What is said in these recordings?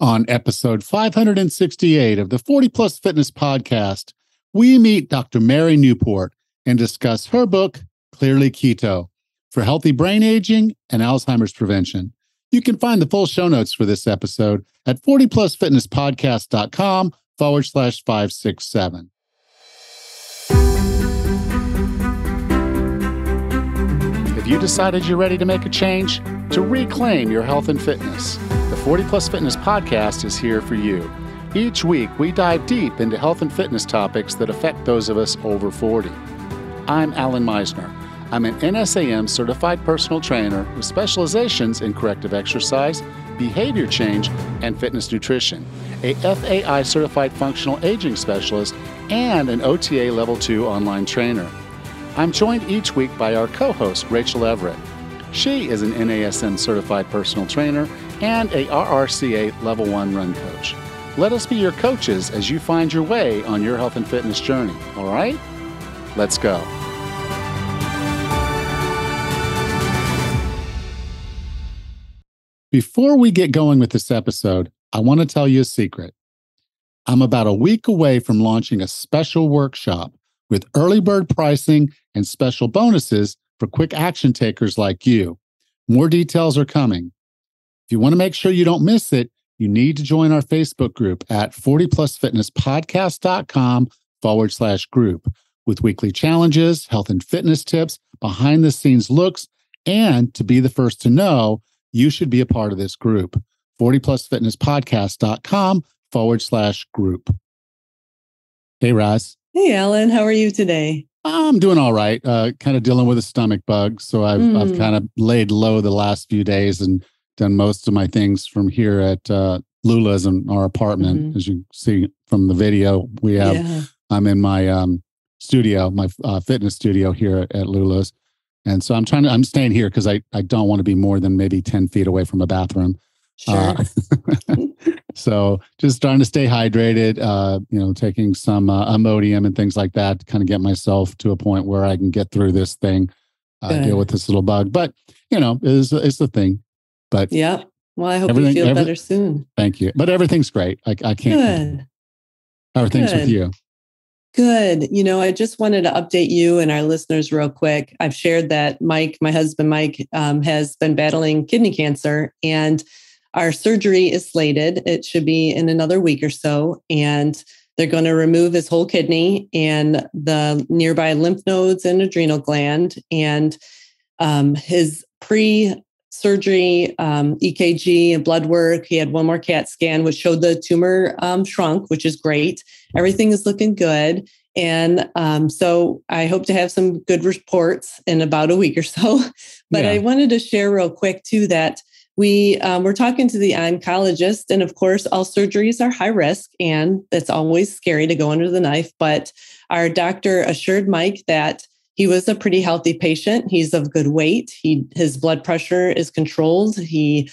On episode 568 of the 40 Plus Fitness Podcast, we meet Dr. Mary Newport and discuss her book, Clearly Keto, for healthy brain aging and Alzheimer's prevention. You can find the full show notes for this episode at 40plusfitnesspodcast.com/567. If you decided you're ready to make a change, to reclaim your health and fitness, the 40 Plus Fitness Podcast is here for you. Each week, we dive deep into health and fitness topics that affect those of us over 40. I'm Alan Meisner. I'm an NSAM certified personal trainer with specializations in corrective exercise, behavior change, and fitness nutrition, a FAI certified functional aging specialist, and an OTA Level 2 online trainer. I'm joined each week by our co-host, Rachel Everett. She is an NASM certified personal trainer and a RRCA Level 1 run coach. Let us be your coaches as you find your way on your health and fitness journey. All right? Let's go. Before we get going with this episode, I want to tell you a secret. I'm about a week away from launching a special workshop with early bird pricing and special bonuses for quick action takers like you. More details are coming. If you want to make sure you don't miss it, you need to join our Facebook group at 40plusfitnesspodcast.com/group with weekly challenges, health and fitness tips, behind the scenes looks, and to be the first to know, you should be a part of this group. 40plusfitnesspodcast.com/group. Hey, Raz. Hey, Alan. How are you today? I'm doing all right. Kind of dealing with a stomach bug. So I've kind of laid low the last few days and done most of my things from here at Lula's in our apartment. As you see from the video we have, I'm in my studio, my fitness studio here at Lula's. And so I'm staying here because I don't want to be more than maybe 10 feet away from a bathroom. Sure. So just trying to stay hydrated, taking some Imodium and things like that to kind of get myself to a point where I can get through this thing, deal with this little bug. But, it's the thing. But yeah. Well, I hope you feel better soon. Thank you. But everything's great. I can't. Good. How are things with you? Good. I just wanted to update you and our listeners real quick. I've shared that Mike, my husband, Mike, has been battling kidney cancer, and our surgery is slated. It should be in another week or so. And they're going to remove his whole kidney and the nearby lymph nodes and adrenal gland. And his pre-surgery EKG and blood work, he had one more CAT scan, which showed the tumor shrunk, which is great. Everything is looking good. And so I hope to have some good reports in about a week or so. But I wanted to share real quick too that we were talking to the oncologist, and of course, all surgeries are high risk, and it's always scary to go under the knife. But our doctor assured Mike that he was a pretty healthy patient. He's of good weight. His blood pressure is controlled. He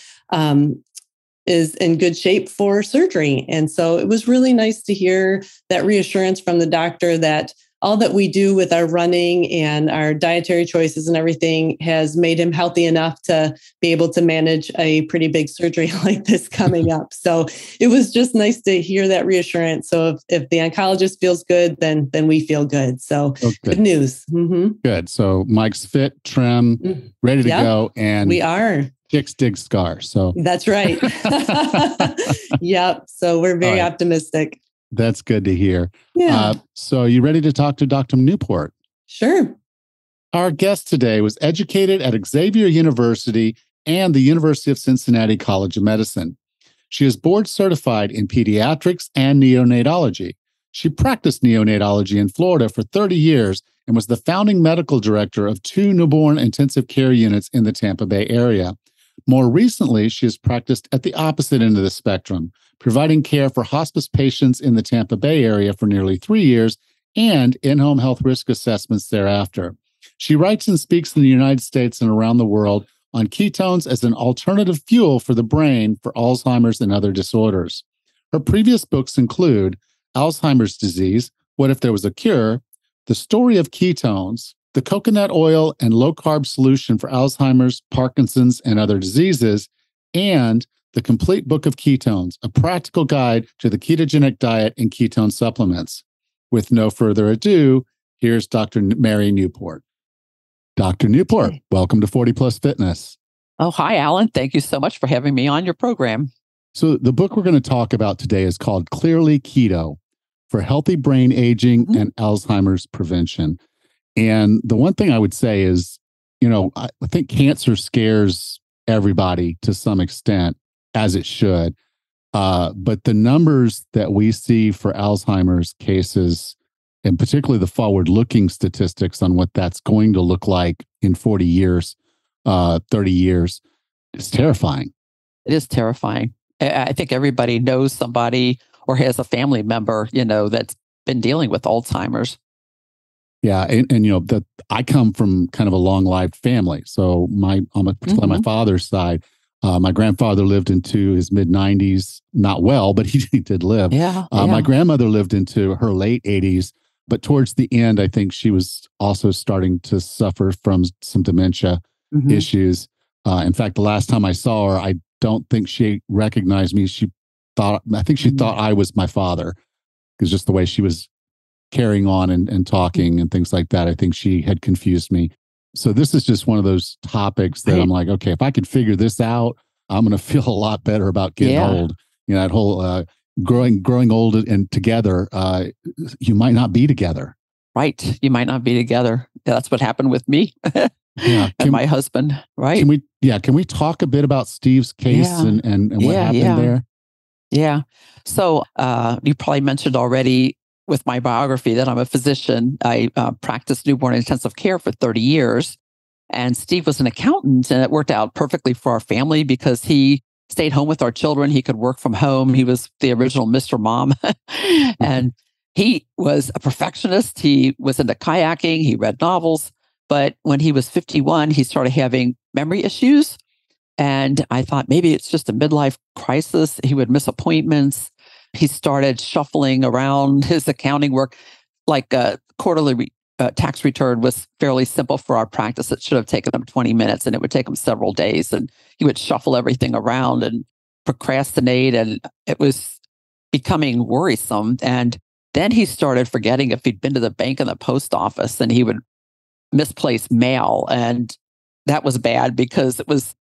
is in good shape for surgery. And so it was really nice to hear that reassurance from the doctor that all that we do with our running and our dietary choices and everything has made him healthy enough to be able to manage a pretty big surgery like this coming up. So it was just nice to hear that reassurance. So if the oncologist feels good, then we feel good. So good news. Good. So Mike's fit, trim, ready to go. And we are. Chicks dig scars. So that's right. Yep. So we're very optimistic. That's good to hear. Yeah. So you ready to talk to Dr. Newport? Sure. Our guest today was educated at Xavier University and the University of Cincinnati College of Medicine. She is board certified in pediatrics and neonatology. She practiced neonatology in Florida for 30 years and was the founding medical director of 2 newborn intensive care units in the Tampa Bay area. More recently, she has practiced at the opposite end of the spectrum, providing care for hospice patients in the Tampa Bay area for nearly 3 years and in-home health risk assessments thereafter. She writes and speaks in the United States and around the world on ketones as an alternative fuel for the brain for Alzheimer's and other disorders. Her previous books include Alzheimer's Disease, What If There Was a Cure?, The Story of Ketones, The Coconut Oil and Low Carb Solution for Alzheimer's, Parkinson's, and Other Diseases, and The Complete Book of Ketones, a practical guide to the ketogenic diet and ketone supplements. With no further ado, here's Dr. Mary Newport. Dr. Newport, welcome to 40 Plus Fitness. Oh, hi, Alan. Thank you so much for having me on your program. So the book we're going to talk about today is called Clearly Keto for Healthy Brain Aging and Alzheimer's Prevention. And the one thing I would say is, I think cancer scares everybody to some extent, as it should. But the numbers that we see for Alzheimer's cases, and particularly the forward-looking statistics on what that's going to look like in 40 years, 30 years, is terrifying. It is terrifying. I think everybody knows somebody or has a family member, that's been dealing with Alzheimer's. Yeah, and that I come from kind of a long-lived family. So particularly my father's side, my grandfather lived into his mid-90s, not well, but he did live. Yeah. My grandmother lived into her late 80s, but towards the end, I think she was also starting to suffer from some dementia issues. In fact, the last time I saw her, I don't think she recognized me. I think she thought I was my father, because just the way she was carrying on and talking and things like that, I think she had confused me. So this is just one of those topics that I'm like, okay, if I could figure this out, I'm going to feel a lot better about getting old. That whole growing old and together, you might not be together. Right. You might not be together. Yeah, that's what happened with me and my husband. Right. Can we talk a bit about Steve's case and what happened there? Yeah. So you probably mentioned already with my biography that I'm a physician. I practiced newborn intensive care for 30 years. And Steve was an accountant, and it worked out perfectly for our family because he stayed home with our children. He could work from home. He was the original Mr. Mom. And he was a perfectionist. He was into kayaking. He read novels. But when he was 51, he started having memory issues. And I thought maybe it's just a midlife crisis. He would miss appointments. He started shuffling around his accounting work. Like a quarterly tax return was fairly simple for our practice. It should have taken him 20 minutes, and it would take him several days. And he would shuffle everything around and procrastinate. And it was becoming worrisome. And then he started forgetting if he'd been to the bank and the post office, and he would misplace mail. And that was bad because it was,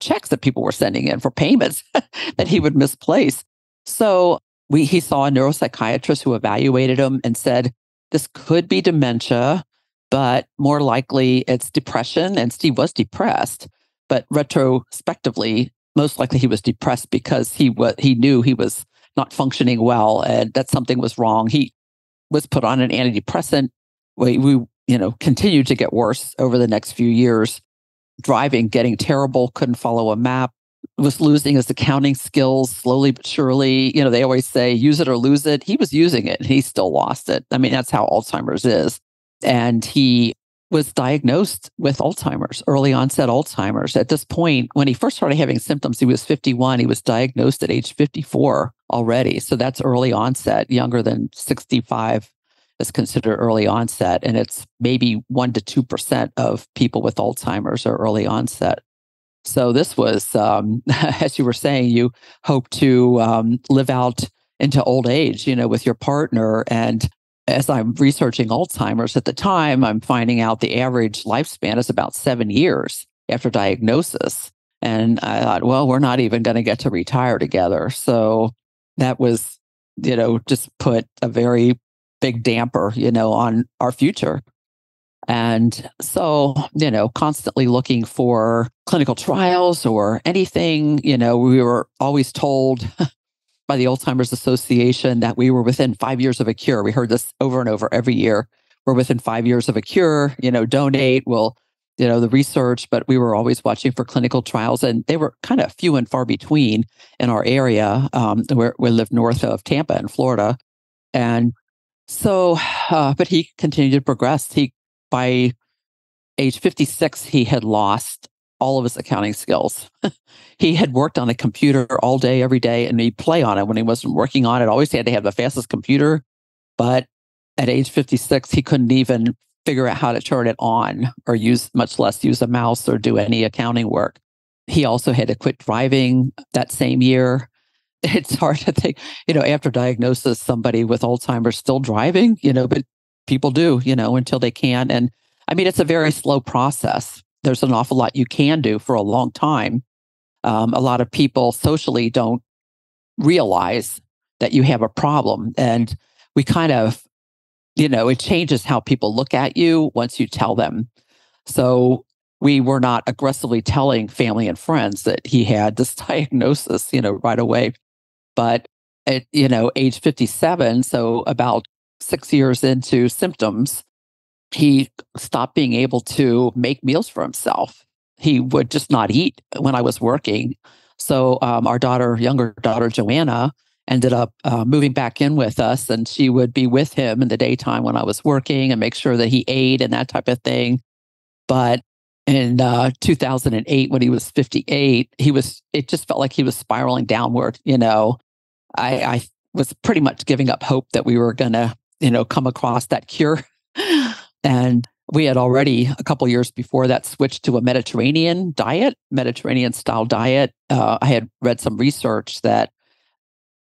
checks that people were sending in for payments that he would misplace. So he saw a neuropsychiatrist who evaluated him and said, this could be dementia, but more likely it's depression. And Steve was depressed, but retrospectively, most likely he was depressed because he knew he was not functioning well and that something was wrong. He was put on an antidepressant. We continued to get worse over the next few years. Driving, getting terrible, couldn't follow a map, was losing his accounting skills slowly but surely. They always say, use it or lose it. He was using it and he still lost it. I mean, that's how Alzheimer's is. And he was diagnosed with Alzheimer's, early onset Alzheimer's. At this point, when he first started having symptoms, he was 51. He was diagnosed at age 54 already. So that's early onset. Younger than 65 is considered early onset. And it's maybe 1% to 2% of people with Alzheimer's are early onset. So this was, as you were saying, you hope to live out into old age, with your partner. And as I'm researching Alzheimer's at the time, I'm finding out the average lifespan is about 7 years after diagnosis. And I thought, well, we're not even going to get to retire together. So that was, just put a very big damper, on our future. And so, constantly looking for clinical trials or anything, we were always told by the Alzheimer's Association that we were within 5 years of a cure. We heard this over and over every year. We're within 5 years of a cure, donate, the research, but we were always watching for clinical trials, and they were kind of few and far between in our area, where we live north of Tampa in Florida. And so, but he continued to progress. By age 56, he had lost all of his accounting skills. He had worked on a computer all day, every day, and he'd play on it when he wasn't working on it. Always had to have the fastest computer. But at age 56, he couldn't even figure out how to turn it on or much less use a mouse or do any accounting work. he also had to quit driving that same year. It's hard to think, after diagnosis, somebody with Alzheimer's still driving, but people do, until they can. And I mean, it's a very slow process. There's an awful lot you can do for a long time. A lot of people socially don't realize that you have a problem. And we kind of, it changes how people look at you once you tell them. So we were not aggressively telling family and friends that he had this diagnosis, right away. But at, age 57, so about 6 years into symptoms, he stopped being able to make meals for himself. He would just not eat when I was working. So our younger daughter, Joanna, ended up moving back in with us, and she would be with him in the daytime when I was working and make sure that he ate and that type of thing. But in 2008, when he was 58, it just felt like he was spiraling downward. I was pretty much giving up hope that we were going to, come across that cure. And we had already, a couple years before that, switched to a Mediterranean style diet. I had read some research that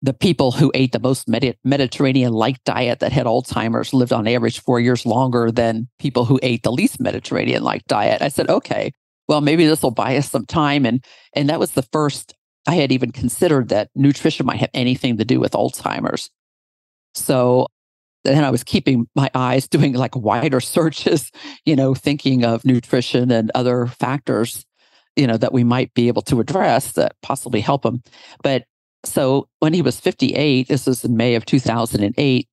the people who ate the most Mediterranean-like diet that had Alzheimer's lived on average 4 years longer than people who ate the least Mediterranean-like diet. I said, okay, well, maybe this will buy us some time. And that was the first I had even considered that nutrition might have anything to do with Alzheimer's. So then I was keeping my eyes, doing like wider searches, thinking of nutrition and other factors, that we might be able to address that possibly help him. But so when he was 58, this was in May of 2008,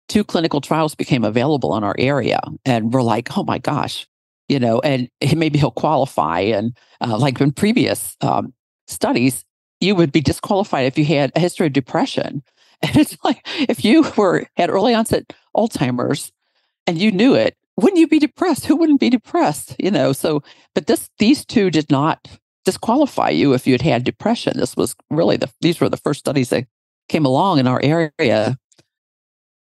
2 clinical trials became available in our area. And we're like, oh my gosh, and maybe he'll qualify. And like in previous studies, you would be disqualified if you had a history of depression. And it's like, if you had early onset Alzheimer's and you knew it, wouldn't you be depressed? Who wouldn't be depressed? So, but these 2 did not disqualify you if you had had depression. This was really these were the first studies that came along in our area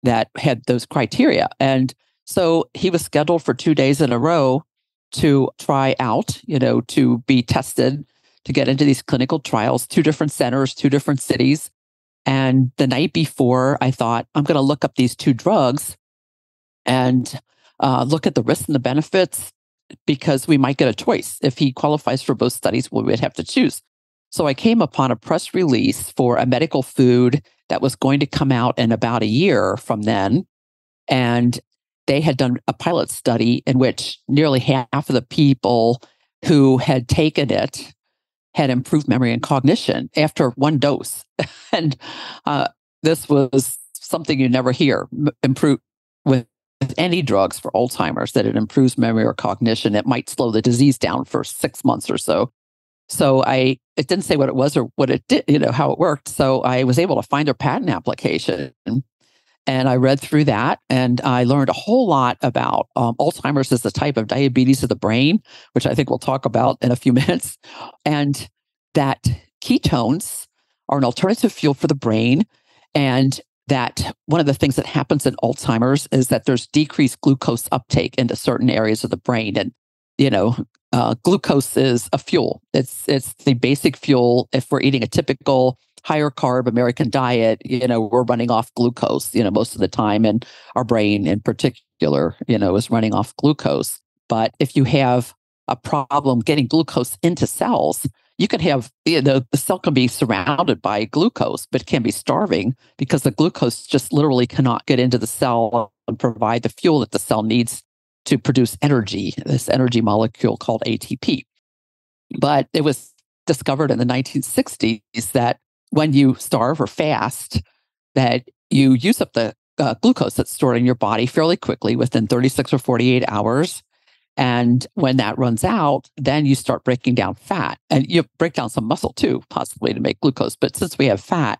that had those criteria. And so he was scheduled for 2 days in a row to try out, to be tested, to get into these clinical trials, 2 different centers, 2 different cities. And the night before, I thought, I'm going to look up these 2 drugs and look at the risks and the benefits, because we might get a choice. If he qualifies for both studies, we would have to choose. So I came upon a press release for a medical food that was going to come out in about a year from then. And they had done a pilot study in which nearly half of the people who had taken it had improved memory and cognition after 1 dose. And this was something you never hear, improve with any drugs for Alzheimer's, that it improves memory or cognition. It might slow the disease down for 6 months or so. So it didn't say what it was or what it did, how it worked. So I was able to find their patent application, and I read through that, and I learned a whole lot about Alzheimer's as a type of diabetes of the brain, which I think we'll talk about in a few minutes, and that ketones are an alternative fuel for the brain, and that one of the things that happens in Alzheimer's is that there's decreased glucose uptake into certain areas of the brain. And, glucose is a fuel. It's the basic fuel. If we're eating a typical higher carb American diet, we're running off glucose, most of the time. And our brain in particular, is running off glucose. But if you have a problem getting glucose into cells, you can have, the cell can be surrounded by glucose, but can be starving because the glucose just literally cannot get into the cell and provide the fuel that the cell needs to produce energy, this energy molecule called ATP. But it was discovered in the 1960s that when you starve or fast, that you use up the glucose that's stored in your body fairly quickly within 36 or 48 hours. And when that runs out, then you start breaking down fat. And you break down some muscle too, possibly to make glucose. But since we have fat,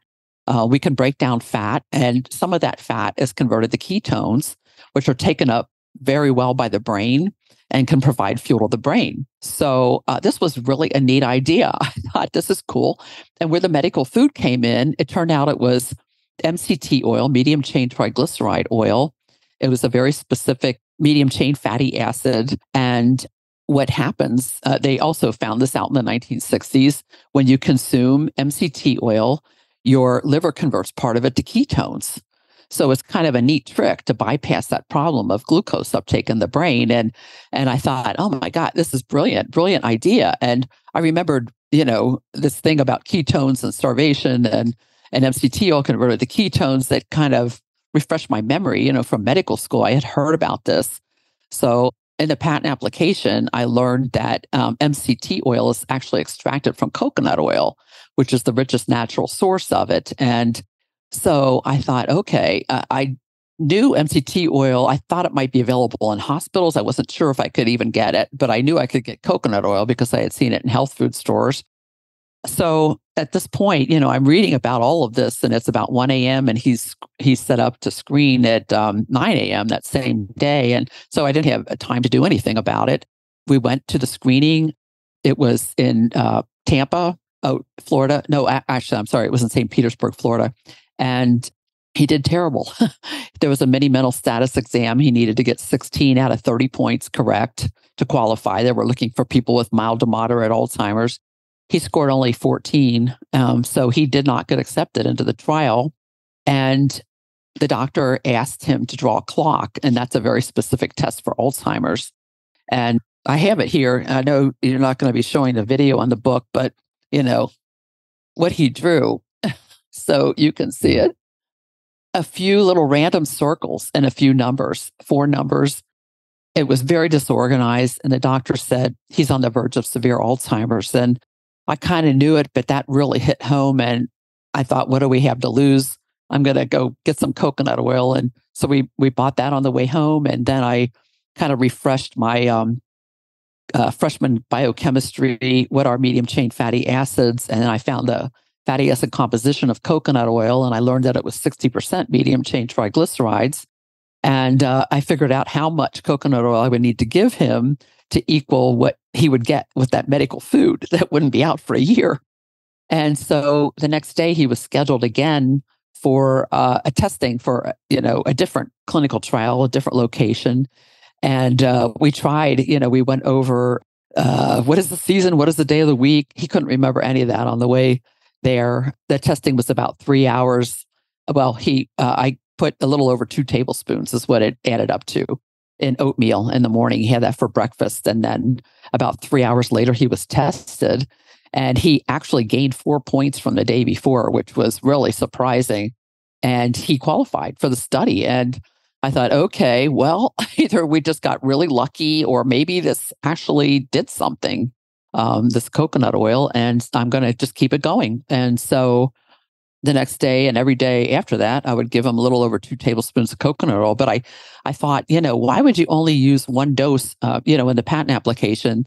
we can break down fat. And some of that fat is converted to ketones, which are taken up very well by the brain and can provide fuel to the brain. So this was really a neat idea. I thought, this is cool. And where the medical food came in, it turned out it was MCT oil, medium chain triglyceride oil. It was a very specific medium chain fatty acid. And what happens, they also found this out in the 1960s, when you consume MCT oil, your liver converts part of it to ketones. So it's kind of a neat trick to bypass that problem of glucose uptake in the brain. And I thought, oh my God, this is brilliant idea. And I remembered, this thing about ketones and starvation and MCT oil converted to ketones that kind of refreshed my memory, from medical school. I had heard about this. So in the patent application, I learned that MCT oil is actually extracted from coconut oil, which is the richest natural source of it. And so I thought, okay, I knew MCT oil. I thought it might be available in hospitals. I wasn't sure if I could even get it, but I knew I could get coconut oil because I had seen it in health food stores. So at this point, I'm reading about all of this, and it's about 1 a.m. and he's set up to screen at 9 a.m. that same day. And so I didn't have time to do anything about it. We went to the screening. It was in Tampa, Florida. No, actually, I'm sorry. It was in St. Petersburg, Florida. And he did terrible. There was a mini mental status exam. He needed to get 16 out of 30 points correct to qualify. They were looking for people with mild to moderate Alzheimer's. He scored only 14. So he did not get accepted into the trial. And the doctor asked him to draw a clock. And that's a very specific test for Alzheimer's. And I have it here. I know you're not going to be showing the video on the book, but what he drew, so you can see it. A few little random circles and a few numbers, 4 numbers. It was very disorganized. And the doctor said he's on the verge of severe Alzheimer's. And I kind of knew it, but that really hit home. And I thought, what do we have to lose? I'm going to go get some coconut oil. And so we bought that on the way home. And then I kind of refreshed my freshman biochemistry, what are medium chain fatty acids. And then I found the fatty acid composition of coconut oil. And I learned that it was 60% medium chain triglycerides. And I figured out how much coconut oil I would need to give him to equal what he would get with that medical food that wouldn't be out for a year. And so the next day he was scheduled again for a testing for, a different clinical trial, a different location. And we tried, we went over what is the season, what is the day of the week. He couldn't remember any of that on the way there. The testing was about 3 hours. Well, I put a little over 2 tablespoons is what it added up to in oatmeal in the morning. He had that for breakfast. And then about 3 hours later, he was tested. And he actually gained 4 points from the day before, which was really surprising. And he qualified for the study. And I thought, okay, well, either we just got really lucky or maybe this actually did something, this coconut oil, and I'm going to just keep it going. And so the next day and every day after that, I would give him a little over 2 tablespoons of coconut oil. But I thought, why would you only use 1 dose? In the patent application,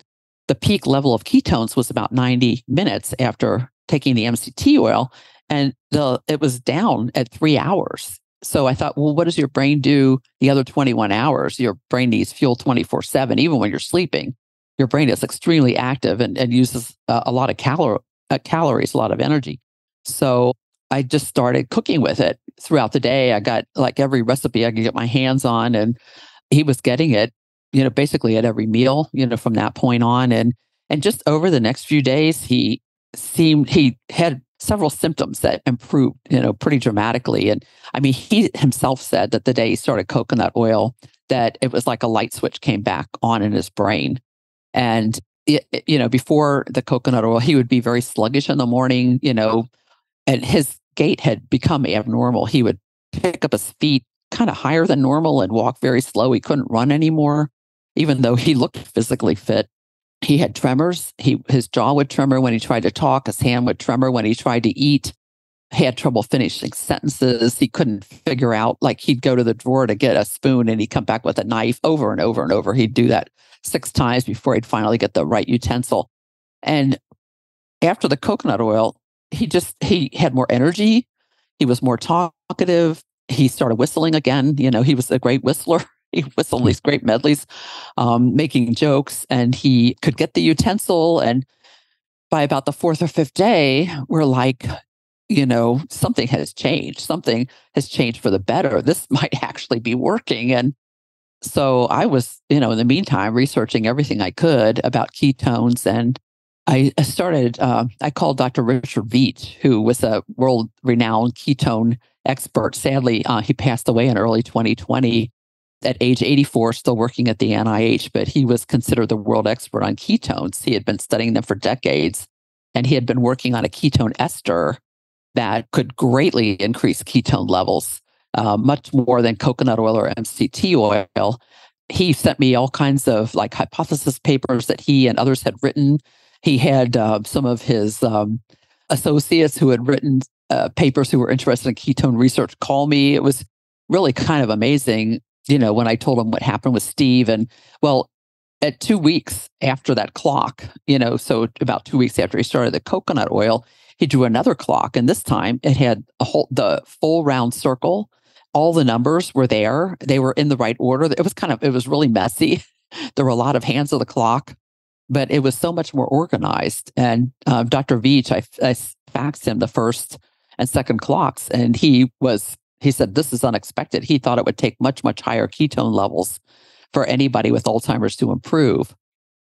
the peak level of ketones was about 90 minutes after taking the MCT oil, and it was down at 3 hours. So I thought, well, what does your brain do the other 21 hours? Your brain needs fuel 24/7, even when you're sleeping. Your brain is extremely active and uses a lot of calories, a lot of energy. So I just started cooking with it throughout the day. I got like every recipe I could get my hands on, and he was getting it, basically at every meal, from that point on. And just over the next few days, he had several symptoms that improved, pretty dramatically. And I mean, he himself said that the day he started coconut oil, that it was like a light switch came back on in his brain. And, before the coconut oil, he would be very sluggish in the morning, and his gait had become abnormal. He would pick up his feet kind of higher than normal and walk very slow. He couldn't run anymore, even though he looked physically fit. He had tremors. His jaw would tremor when he tried to talk. His hand would tremor when he tried to eat. He had trouble finishing sentences. He couldn't figure out, like he'd go to the drawer to get a spoon and he'd come back with a knife over and over and over. He'd do that 6 times before he'd finally get the right utensil. And after the coconut oil, he had more energy. He was more talkative. He started whistling again. He was a great whistler. He whistled these great medleys, making jokes, and he could get the utensil. And by about the 4th or 5th day, we're like, something has changed. Something has changed for the better. This might actually be working. And So I was, in the meantime, researching everything I could about ketones. And I started, I called Dr. Richard Veach, who was a world renowned ketone expert. Sadly, he passed away in early 2020 at age 84, still working at the NIH, but he was considered the world expert on ketones. He had been studying them for decades, and he had been working on a ketone ester that could greatly increase ketone levels, much more than coconut oil or MCT oil. He sent me all kinds of hypothesis papers that he and others had written. He had some of his associates who had written papers who were interested in ketone research call me. It was really kind of amazing, when I told him what happened with Steve. And well, at 2 weeks after that clock, so about 2 weeks after he started the coconut oil, he drew another clock. And this time it had the full round circle. All the numbers were there. They were in the right order. It was really messy. There were a lot of hands of the clock, but it was so much more organized. And Dr. Veach, I faxed him the first and second clocks, and he said, this is unexpected. He thought it would take much, much higher ketone levels for anybody with Alzheimer's to improve.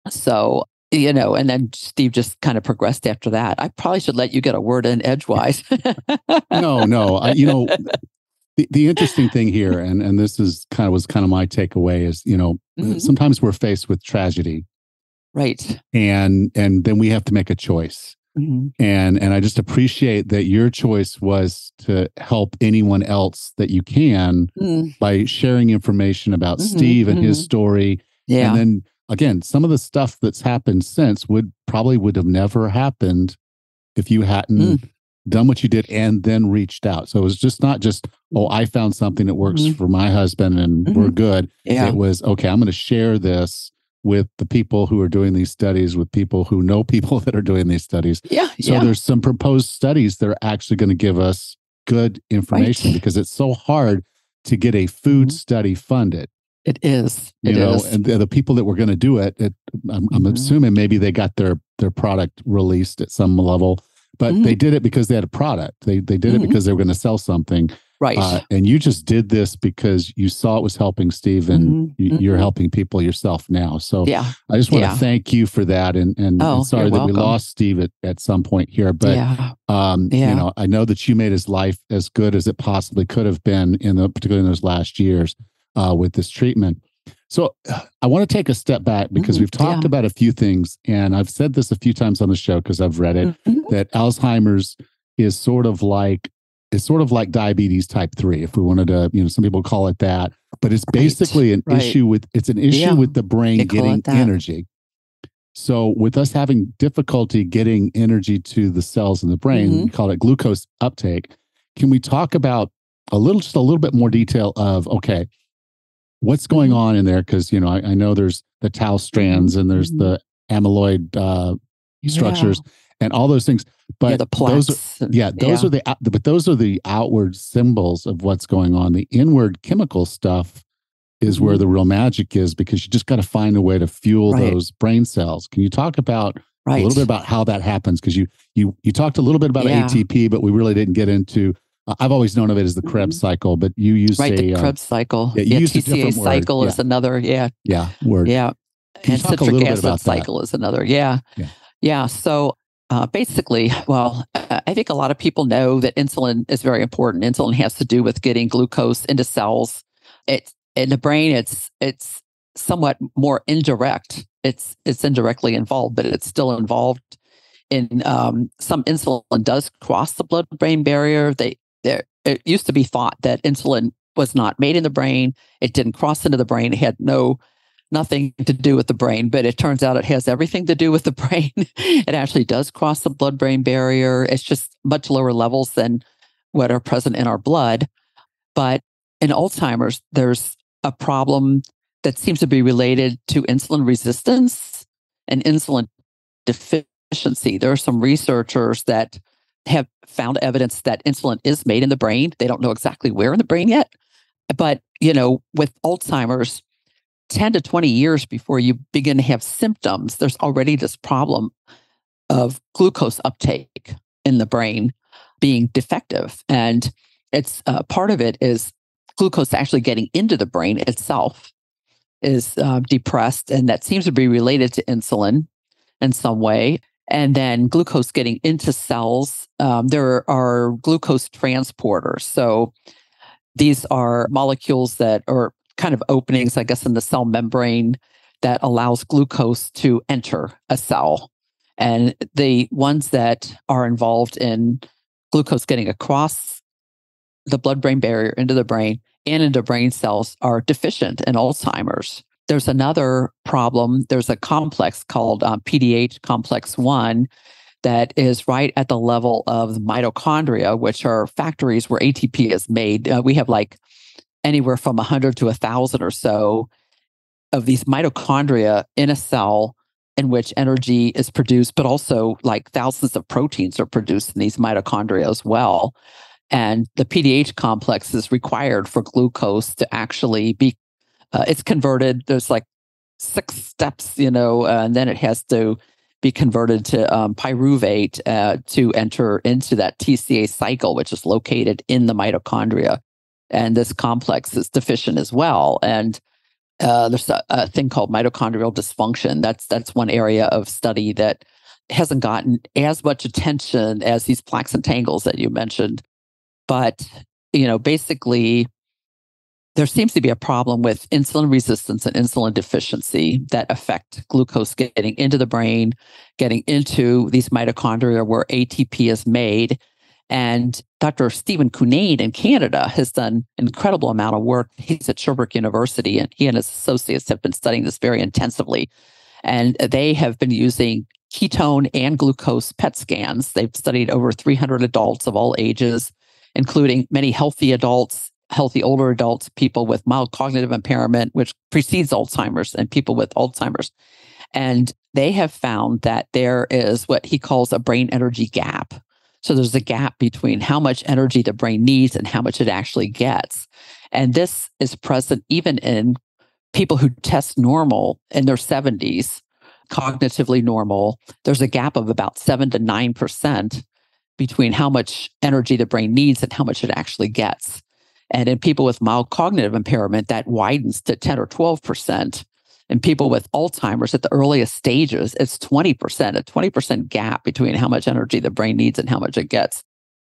So, and then Steve just kind of progressed after that. I probably should let you get a word in edgewise. No. The interesting thing here, and this was kind of my takeaway is, sometimes we're faced with tragedy. Right. And then we have to make a choice. Mm-hmm. And I just appreciate that your choice was to help anyone else that you can by sharing information about Steve and his story. Yeah. And then again, some of the stuff that's happened since would have never happened if you hadn't done what you did and then reached out. So it was just not just, I found something that works for my husband and we're good. Yeah. It was, okay, I'm going to share this with the people who are doing these studies, with people who know people that are doing these studies. Yeah. So there's some proposed studies that are actually going to give us good information because it's so hard to get a food study funded. It is. And the people that were going to do it, I'm assuming maybe they got their product released at some level, but they did it because they had a product. They did it because they were going to sell something. Right. And you just did this because you saw it was helping Steve, and you're helping people yourself now. So I just want to thank you for that. And sorry that we lost Steve at some point here, but I know that you made his life as good as it possibly could have been particularly in those last years with this treatment. So I want to take a step back because we've talked about a few things, and I've said this a few times on the show because I've read it, that Alzheimer's is sort of like diabetes type 3, if we wanted to, some people call it that, but it's basically an issue with the brain getting energy. So with us having difficulty getting energy to the cells in the brain, we call it glucose uptake. Can we talk about just a little bit more detail of, okay, what's going on in there? Because, I know there's the tau strands and there's the amyloid structures and all those things. But the plaques. Those are the outward symbols of what's going on. The inward chemical stuff is where the real magic is, because you just got to find a way to fuel those brain cells. Can you talk about a little bit about how that happens? Because you talked a little bit about ATP, but we really didn't get into. I've always known of it as the Krebs cycle, but you use the Krebs cycle. You use TCA cycle is another. Word. Yeah, and citric acid cycle is another. Yeah. So. Basically, I think a lot of people know that insulin is very important. Insulin has to do with getting glucose into cells. It's in the brain. It's somewhat more indirect. It's indirectly involved, but it's still involved in some insulin does cross the blood-brain barrier. It used to be thought that insulin was not made in the brain. It didn't cross into the brain. It had nothing to do with the brain, but it turns out it has everything to do with the brain. It actually does cross the blood-brain barrier. It's just much lower levels than what are present in our blood. But in Alzheimer's, there's a problem that seems to be related to insulin resistance and insulin deficiency. There are some researchers that have found evidence that insulin is made in the brain. They don't know exactly where in the brain yet. But, with Alzheimer's, 10 to 20 years before you begin to have symptoms, there's already this problem of glucose uptake in the brain being defective. And it's part of it is glucose actually getting into the brain itself. is depressed, and that seems to be related to insulin in some way. And then glucose getting into cells. There are glucose transporters. So these are molecules that are kind of openings, I guess, in the cell membrane that allows glucose to enter a cell. And the ones that are involved in glucose getting across the blood-brain barrier into the brain and into brain cells are deficient in Alzheimer's. There's another problem. There's a complex called PDH complex 1 that is right at the level of the mitochondria, which are factories where ATP is made. We have like anywhere from 100 to 1,000 or so of these mitochondria in a cell in which energy is produced, but also like thousands of proteins are produced in these mitochondria as well. And the PDH complex is required for glucose to actually be, it's converted. There's like 6 steps, and then it has to be converted to pyruvate to enter into that TCA cycle, which is located in the mitochondria. And this complex is deficient as well. And there's a thing called mitochondrial dysfunction. That's one area of study that hasn't gotten as much attention as these plaques and tangles that you mentioned. But, basically, there seems to be a problem with insulin resistance and insulin deficiency that affect glucose getting into the brain, getting into these mitochondria where ATP is made. And Dr. Stephen Cunnane in Canada has done an incredible amount of work. He's at Sherbrooke University, and he and his associates have been studying this very intensively. And they have been using ketone and glucose PET scans. They've studied over 300 adults of all ages, including many healthy adults, healthy older adults, people with mild cognitive impairment, which precedes Alzheimer's, and people with Alzheimer's. And they have found that there is what he calls a brain energy gap. So there's a gap between how much energy the brain needs and how much it actually gets. And this is present even in people who test normal in their 70s, cognitively normal. There's a gap of about 7 to 9% between how much energy the brain needs and how much it actually gets. And in people with mild cognitive impairment, that widens to 10 or 12%. In people with Alzheimer's at the earliest stages, it's 20%, a 20% gap between how much energy the brain needs and how much it gets.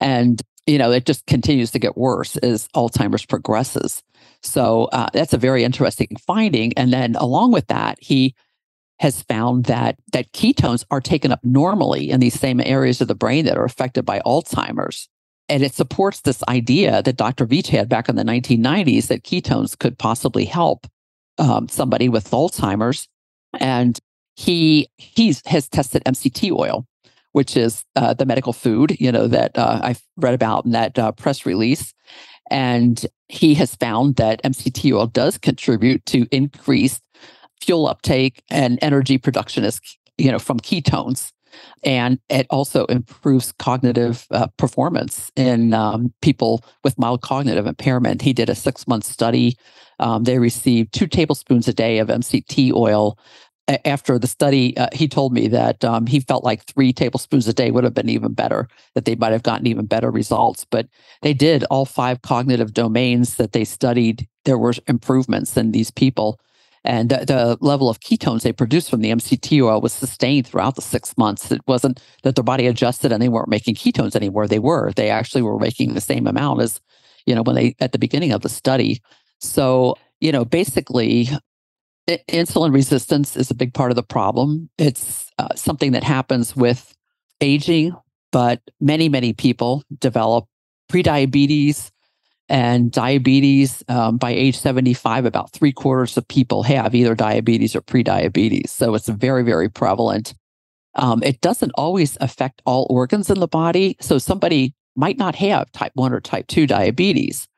And, it just continues to get worse as Alzheimer's progresses. So that's a very interesting finding. And then along with that, he has found that ketones are taken up normally in these same areas of the brain that are affected by Alzheimer's. And it supports this idea that Dr. Veach had back in the 1990s that ketones could possibly help somebody with Alzheimer's. And he has tested MCT oil, which is the medical food, that I've read about in that press release. And he has found that MCT oil does contribute to increased fuel uptake and energy production from ketones. And it also improves cognitive performance in people with mild cognitive impairment. He did a 6-month study. They received 2 tablespoons a day of MCT oil. After the study, he told me that he felt like 3 tablespoons a day would have been even better, that they might have gotten even better results. But they did all 5 cognitive domains that they studied. There were improvements in these people. And the level of ketones they produced from the MCT oil was sustained throughout the 6 months. It wasn't that their body adjusted and they weren't making ketones anymore. They were. They actually were making the same amount as, when they at the beginning of the study. So, basically, insulin resistance is a big part of the problem. It's something that happens with aging, but many, many people develop prediabetes. And diabetes, by age 75, about 3/4 of people have either diabetes or prediabetes. So it's very, very prevalent. It doesn't always affect all organs in the body. So somebody might not have type 1 or type 2 diabetes,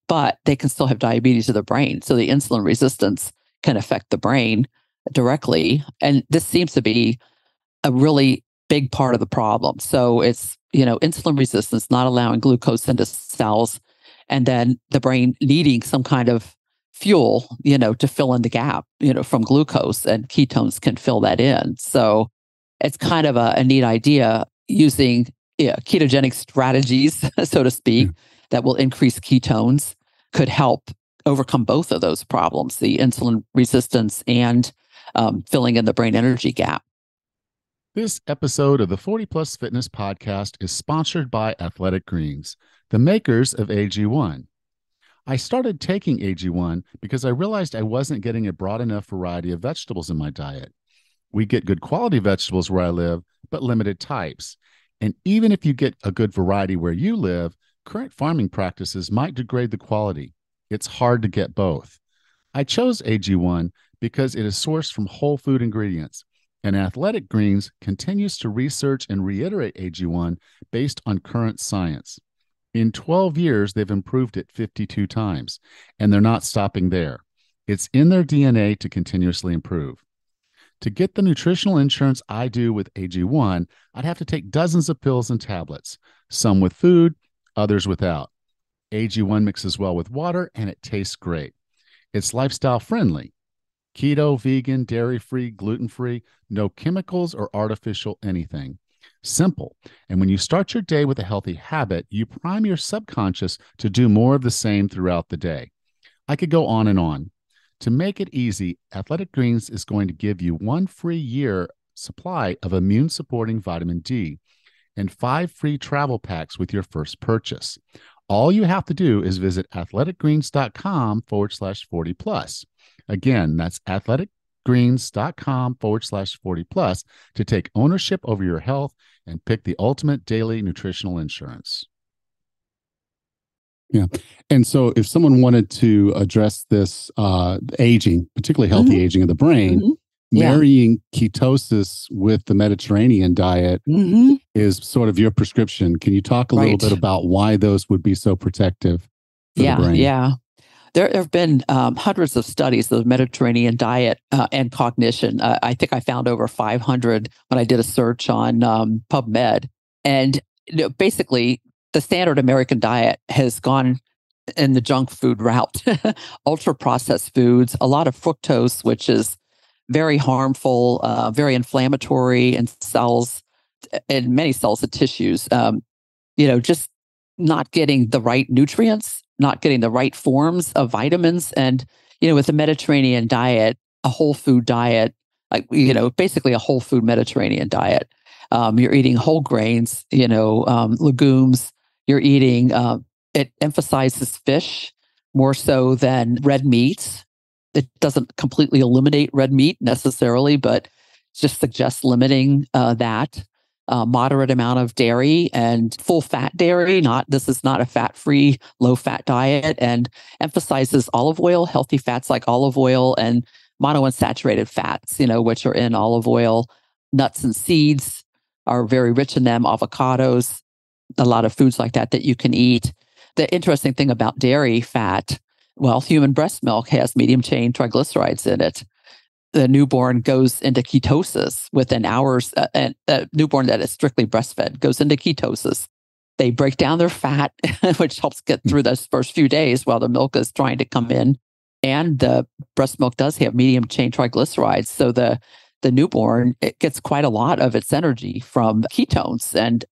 but they can still have diabetes of the brain. So the insulin resistance can affect the brain directly. And this seems to be a really big part of the problem. So it's, insulin resistance, not allowing glucose into cells, and then the brain needing some kind of fuel, to fill in the gap, from glucose, and ketones can fill that in. So it's kind of a neat idea using ketogenic strategies, so to speak, that will increase ketones, could help overcome both of those problems, the insulin resistance and filling in the brain energy gap. This episode of the 40 Plus Fitness Podcast is sponsored by Athletic Greens, the makers of AG1. I started taking AG1 because I realized I wasn't getting a broad enough variety of vegetables in my diet. We get good quality vegetables where I live, but limited types. And even if you get a good variety where you live, current farming practices might degrade the quality. It's hard to get both. I chose AG1 because it is sourced from whole food ingredients, and Athletic Greens continues to research and reiterate AG1 based on current science. In 12 years, they've improved it 52 times, and they're not stopping there. It's in their DNA to continuously improve. To get the nutritional insurance I do with AG1, I'd have to take dozens of pills and tablets, some with food, others without. AG1 mixes well with water, and it tastes great. It's lifestyle friendly. Keto, vegan, dairy-free, gluten-free, no chemicals or artificial anything. Simple. And when you start your day with a healthy habit, you prime your subconscious to do more of the same throughout the day. I could go on and on. To make it easy, Athletic Greens is going to give you 1 free year supply of immune-supporting vitamin D and 5 free travel packs with your first purchase. All you have to do is visit athleticgreens.com/40 plus. Again, that's athleticgreens.com/40 plus to take ownership over your health and pick the ultimate daily nutritional insurance. Yeah. And so if someone wanted to address this aging, particularly healthy aging of the brain, marrying ketosis with the Mediterranean diet is sort of your prescription. Can you talk a little bit about why those would be so protective for the brain? Yeah. There have been hundreds of studies of the Mediterranean diet and cognition. I think I found over 500 when I did a search on PubMed. And basically, the standard American diet has gone in the junk food route, ultra processed foods, a lot of fructose, which is very harmful, very inflammatory in cells, in many cells and tissues. Just not getting the right nutrients, not getting the right forms of vitamins. And, with the Mediterranean diet, a whole food diet, basically a whole food Mediterranean diet. You're eating whole grains, legumes. You're eating, it emphasizes fish more so than red meat. It doesn't completely eliminate red meat necessarily, but just suggests limiting that. Moderate amount of dairy and full fat dairy. This is not a fat-free, low-fat diet, and emphasizes olive oil, healthy fats like olive oil, and monounsaturated fats, which are in olive oil. Nuts and seeds are very rich in them. Avocados, a lot of foods like that you can eat. The interesting thing about dairy fat, human breast milk has medium-chain triglycerides in it. The newborn goes into ketosis within hours, and a newborn that is strictly breastfed goes into ketosis. They break down their fat, which helps get through those first few days while the milk is trying to come in. And the breast milk does have medium chain triglycerides. So the newborn, it gets quite a lot of its energy from ketones. And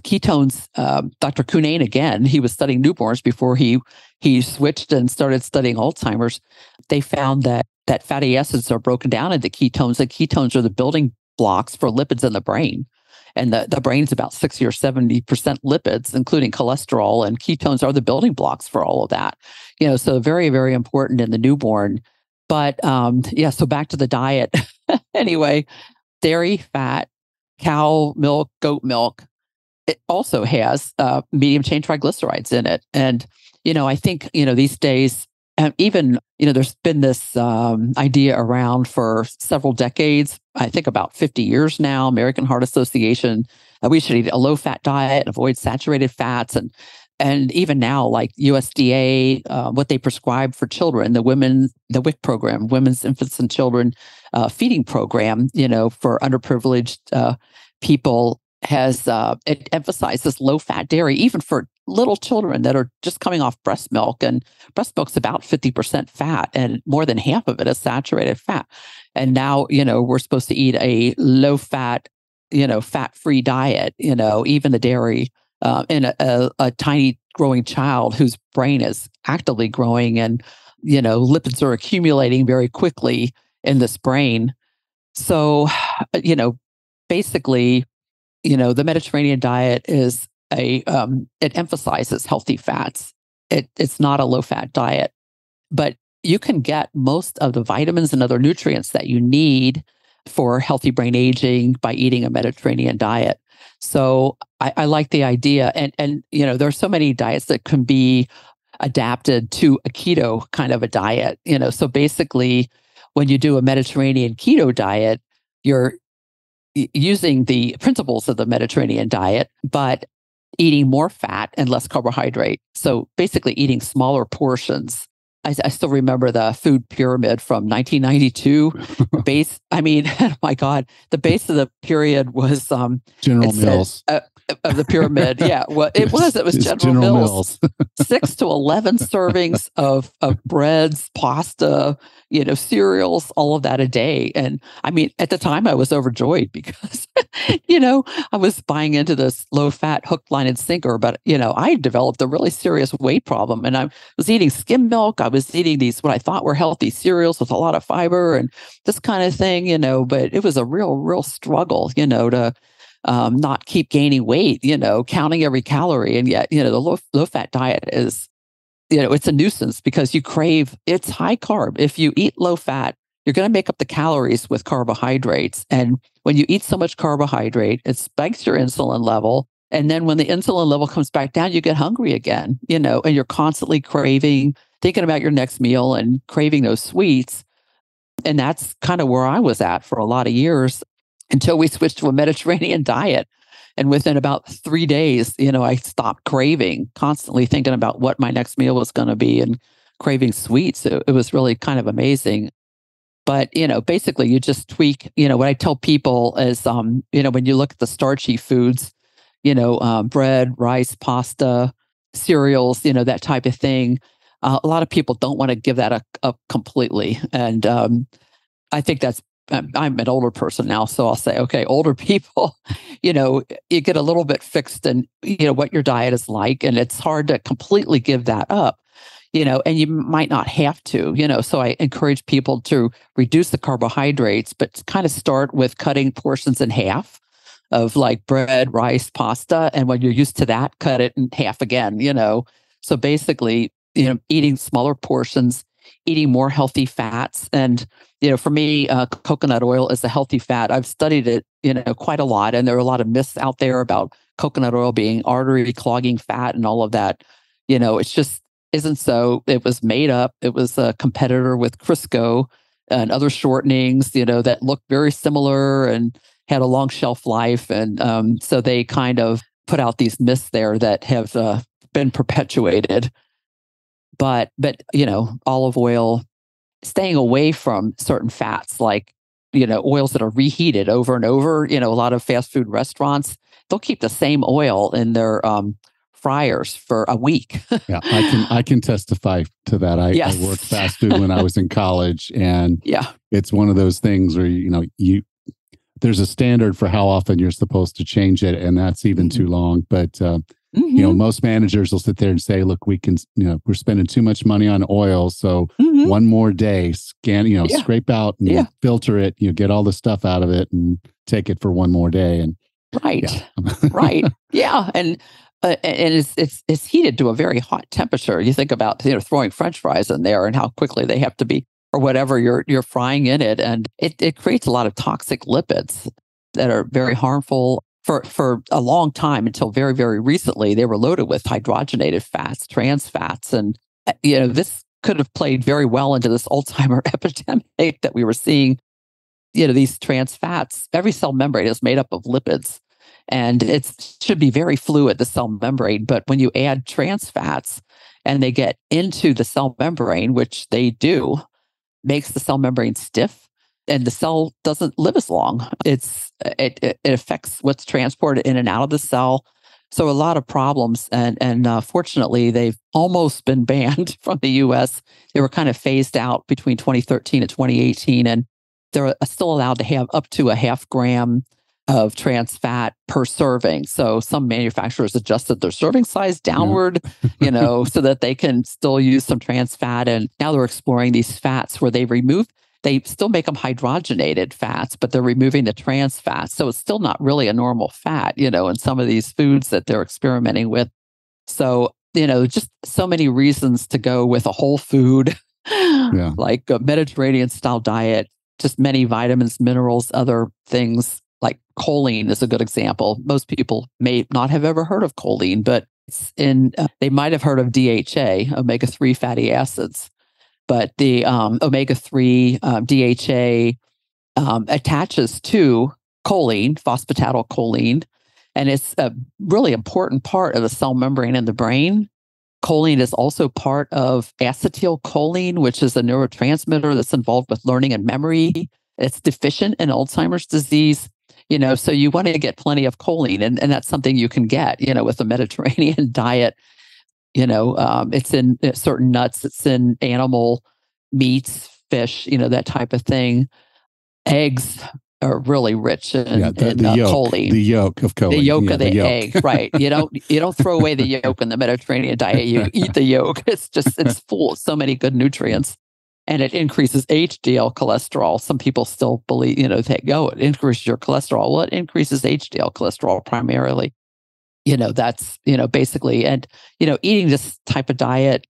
ketones, Dr. Cunnane, again, he was studying newborns before he switched and started studying Alzheimer's. They found that fatty acids are broken down into ketones, and ketones are the building blocks for lipids in the brain. And the brain's about 60 or 70% lipids, including cholesterol, and ketones are the building blocks for all of that. So very, very important in the newborn. But so back to the diet. Anyway, dairy, fat, cow milk, goat milk, it also has medium chain triglycerides in it. And, I think, these days, even, there's been this idea around for several decades, I think about 50 years now, American Heart Association, we should eat a low-fat diet, avoid saturated fats. And even now, like USDA, what they prescribe for children, the WIC program, Women's, Infants, and Children Feeding Program, for underprivileged people, it emphasizes low-fat dairy, even for little children that are just coming off breast milk. And breast milk's about 50% fat, and more than half of it is saturated fat. And now, we're supposed to eat a low-fat, fat-free diet, even the dairy in a tiny growing child whose brain is actively growing, and, lipids are accumulating very quickly in this brain. So, basically, the Mediterranean diet is it emphasizes healthy fats. It's not a low-fat diet, but you can get most of the vitamins and other nutrients that you need for healthy brain aging by eating a Mediterranean diet. So I like the idea. And there's so many diets that can be adapted to a keto kind of a diet. So basically, when you do a Mediterranean keto diet, you're using the principles of the Mediterranean diet, but eating more fat and less carbohydrate. So basically eating smaller portions. I still remember the food pyramid from 1992. Oh my God, the base of the period was General Mills. Of the pyramid. Yeah, well, it was General Mills. 6 to 11 servings of breads, pasta, cereals, all of that a day. And at the time I was overjoyed because, I was buying into this low fat hook, line, and sinker. But, I developed a really serious weight problem, and I was eating skim milk. I was eating these, what I thought were healthy cereals with a lot of fiber and this kind of thing, but it was a real struggle, to not keep gaining weight, counting every calorie. And yet, the low fat diet is, it's a nuisance because it's high carb. If you eat low fat, you're going to make up the calories with carbohydrates. And when you eat so much carbohydrate, it spikes your insulin level. And then when the insulin level comes back down, you get hungry again, and you're constantly thinking about your next meal and craving those sweets. And that's kind of where I was at for a lot of years until we switched to a Mediterranean diet. And within about 3 days, I stopped craving, constantly thinking about what my next meal was going to be and craving sweets. It was really kind of amazing. But, basically you just tweak, what I tell people is, when you look at the starchy foods, bread, rice, pasta, cereals, that type of thing. A lot of people don't want to give that up completely. And I think I'm an older person now, so I'll say, okay, older people, you get a little bit fixed in, what your diet is like, and it's hard to completely give that up, and you might not have to, so I encourage people to reduce the carbohydrates, but kind of start with cutting portions in half of like bread, rice, pasta. And when you're used to that, cut it in half again, So basically, eating smaller portions, eating more healthy fats. And, for me, coconut oil is a healthy fat. I've studied it, quite a lot. And there are a lot of myths out there about coconut oil being artery clogging fat and all of that. It's just isn't so. It was made up. It was a competitor with Crisco and other shortenings, that looked very similar and had a long shelf life. And so they kind of put out these myths there that have been perpetuated. But olive oil, staying away from certain fats like, oils that are reheated over and over. A lot of fast food restaurants, they'll keep the same oil in their fryers for a week. Yeah, I can testify to that. I worked fast food when I was in college, and it's one of those things where there's a standard for how often you're supposed to change it, and that's even too long. But most managers will sit there and say, "Look, we can, we're spending too much money on oil, so one more day, scrape out and filter it, get all the stuff out of it, and take it for one more day." And right, yeah, and it's heated to a very hot temperature. You think about throwing French fries in there and how quickly they have to be, or whatever you're frying in it, and it creates a lot of toxic lipids that are very harmful. For a long time, until very, very recently, they were loaded with hydrogenated fats, trans fats. And, this could have played very well into this Alzheimer epidemic that we were seeing. These trans fats, every cell membrane is made up of lipids, and it should be very fluid, the cell membrane. But when you add trans fats and they get into the cell membrane, which they do, makes the cell membrane stiff, and the cell doesn't live as long. It affects what's transported in and out of the cell. So a lot of problems. And fortunately, they've almost been banned from the U.S. They were kind of phased out between 2013 and 2018. And they're still allowed to have up to a half gram of trans fat per serving. So some manufacturers adjusted their serving size downward, so that they can still use some trans fat. And now they're exploring these fats where they still make them hydrogenated fats, but they're removing the trans fats. So it's still not really a normal fat, in some of these foods that they're experimenting with. So, just so many reasons to go with a whole food, like a Mediterranean style diet, just many vitamins, minerals, other things like choline is a good example. Most people may not have ever heard of choline, but they might have heard of DHA, omega-3 fatty acids. But the omega-3 DHA attaches to choline, phosphatidylcholine, and it's a really important part of the cell membrane in the brain. Choline is also part of acetylcholine, which is a neurotransmitter that's involved with learning and memory. It's deficient in Alzheimer's disease, so you want to get plenty of choline, and that's something you can get, with a Mediterranean diet. It's in certain nuts, it's in animal meats, fish, that type of thing. Eggs are really rich in choline. The yolk of choline. The yolk of the egg, right? You don't throw away the yolk in the Mediterranean diet. You eat the yolk. It's full of so many good nutrients, and it increases HDL cholesterol. Some people still believe, it increases your cholesterol. Well, it increases HDL cholesterol primarily. That's, basically, and, eating this type of diet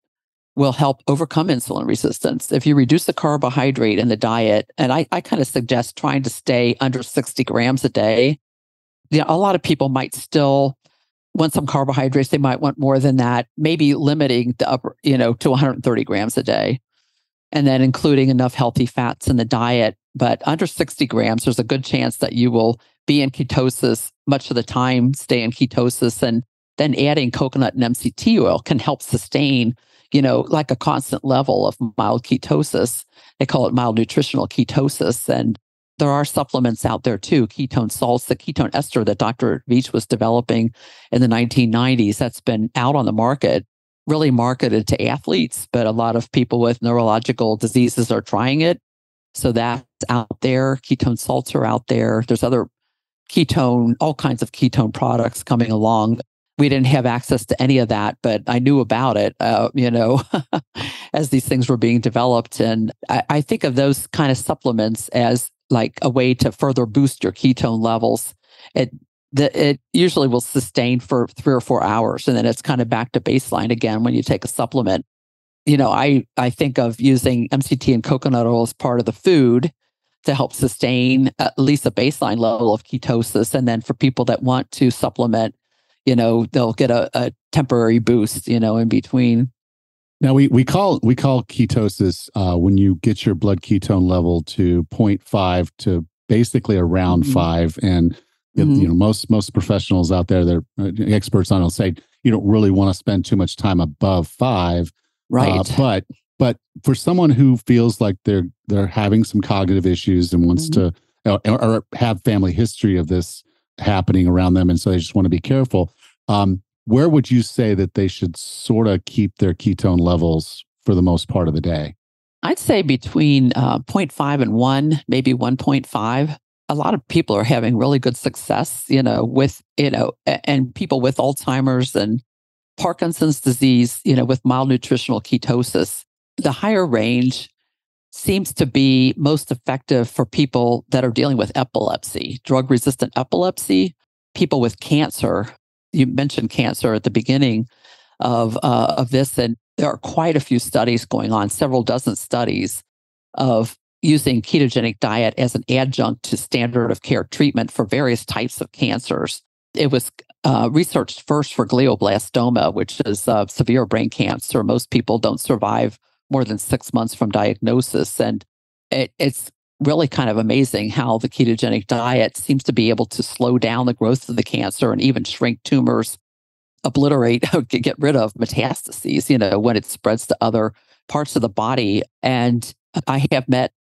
will help overcome insulin resistance. If you reduce the carbohydrate in the diet, and I kind of suggest trying to stay under 60 grams a day. A lot of people might still want some carbohydrates. They might want more than that, maybe limiting the upper, to 130 grams a day, and then including enough healthy fats in the diet. But under 60 grams, there's a good chance that you will be in ketosis much of the time, stay in ketosis, and then adding coconut and MCT oil can help sustain, like a constant level of mild ketosis. They call it mild nutritional ketosis. And there are supplements out there too, ketone salts, the ketone ester that Dr. Veach was developing in the 1990s. That's been out on the market, really marketed to athletes, but a lot of people with neurological diseases are trying it. So that's out there. Ketone salts are out there. There's other all kinds of ketone products coming along. We didn't have access to any of that, but I knew about it, as these things were being developed. And I think of those kind of supplements as like a way to further boost your ketone levels. It usually will sustain for 3 or 4 hours, and then it's kind of back to baseline again when you take a supplement. I think of using MCT and coconut oil as part of the food to help sustain at least a baseline level of ketosis. And then for people that want to supplement, they'll get a temporary boost, in between. Now we call ketosis when you get your blood ketone level to 0.5 to basically around 5. And most professionals out there, they're experts on it, will say you don't really want to spend too much time above 5. Right. But for someone who feels like they're having some cognitive issues and wants to or have family history of this happening around them, and so they just want to be careful, where would you say that they should sort of keep their ketone levels for the most part of the day? I'd say between 0.5 and 1, maybe 1.5. A lot of people are having really good success, with, and people with Alzheimer's and Parkinson's disease, with mild nutritional ketosis. The higher range seems to be most effective for people that are dealing with epilepsy, drug-resistant epilepsy, people with cancer. You mentioned cancer at the beginning of this, and there are quite a few studies going on, several dozen studies of using ketogenic diet as an adjunct to standard of care treatment for various types of cancers. It was researched first for glioblastoma, which is severe brain cancer. Most people don't survive more than 6 months from diagnosis. And it's really kind of amazing how the ketogenic diet seems to be able to slow down the growth of the cancer and even shrink tumors, obliterate, get rid of metastases, when it spreads to other parts of the body. And I have met,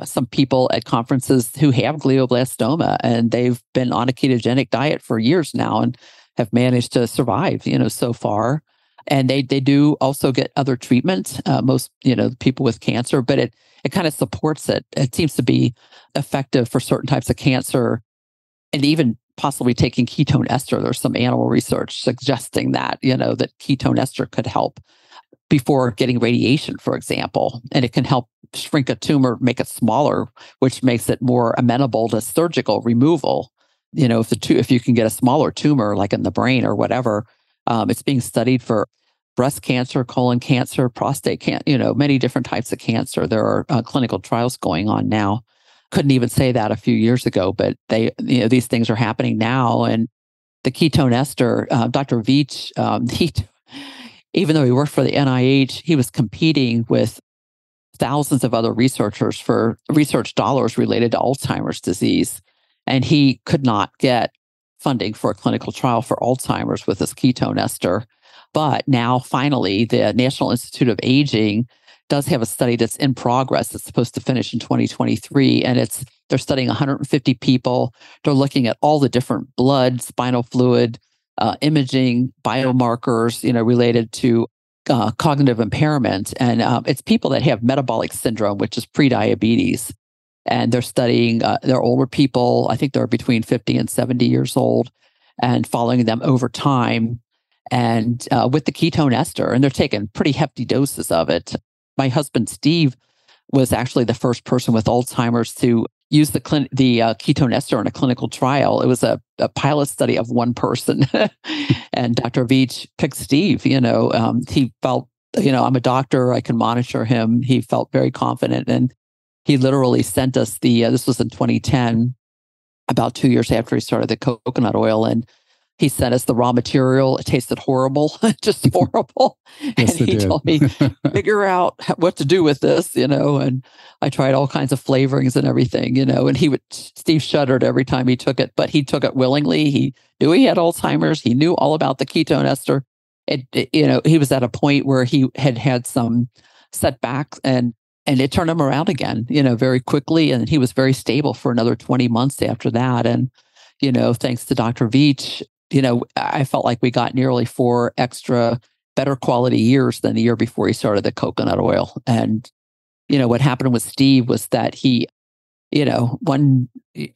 some people at conferences who have glioblastoma, and they've been on a ketogenic diet for years now and have managed to survive, so far. And they do also get other treatment, most, people with cancer, but it kind of supports it. It seems to be effective for certain types of cancer and even possibly taking ketone ester. There's some animal research suggesting that, that ketone ester could help before getting radiation, for example. And it can help shrink a tumor, make it smaller, which makes it more amenable to surgical removal. If you can get a smaller tumor, like in the brain or whatever, it's being studied for breast cancer, colon cancer, prostate cancer, many different types of cancer. There are clinical trials going on now. Couldn't even say that a few years ago, but these things are happening now. And the ketone ester, Dr. Veach, even though he worked for the NIH, he was competing with thousands of other researchers for research dollars related to Alzheimer's disease. And he could not get funding for a clinical trial for Alzheimer's with this ketone ester. But now, finally, the National Institute of Aging does have a study that's in progress. It's supposed to finish in 2023. And they're studying 150 people. They're looking at all the different blood, spinal fluid, imaging, biomarkers, related to cognitive impairment. And it's people that have metabolic syndrome, which is prediabetes. And they're studying, they're older people. I think they're between 50 and 70 years old, and following them over time. And with the ketone ester, and they're taking pretty hefty doses of it. My husband, Steve, was actually the first person with Alzheimer's to use the ketone ester in a clinical trial. It was a pilot study of one person. And Dr. Veach picked Steve. He felt, I'm a doctor, I can monitor him. He felt very confident. And he literally sent us this was in 2010, about 2 years after he started the coconut oil. And he sent us the raw material. It tasted horrible, just horrible. Yes, and he told me, figure out what to do with this, and I tried all kinds of flavorings and everything, and Steve shuddered every time he took it, but he took it willingly. He knew he had Alzheimer's. He knew all about the ketone ester. He was at a point where he had some setbacks, and it turned him around again, very quickly. And he was very stable for another 20 months after that. And, thanks to Dr. Veach, I felt like we got nearly 4 extra better quality years than the year before he started the coconut oil. And, what happened with Steve was that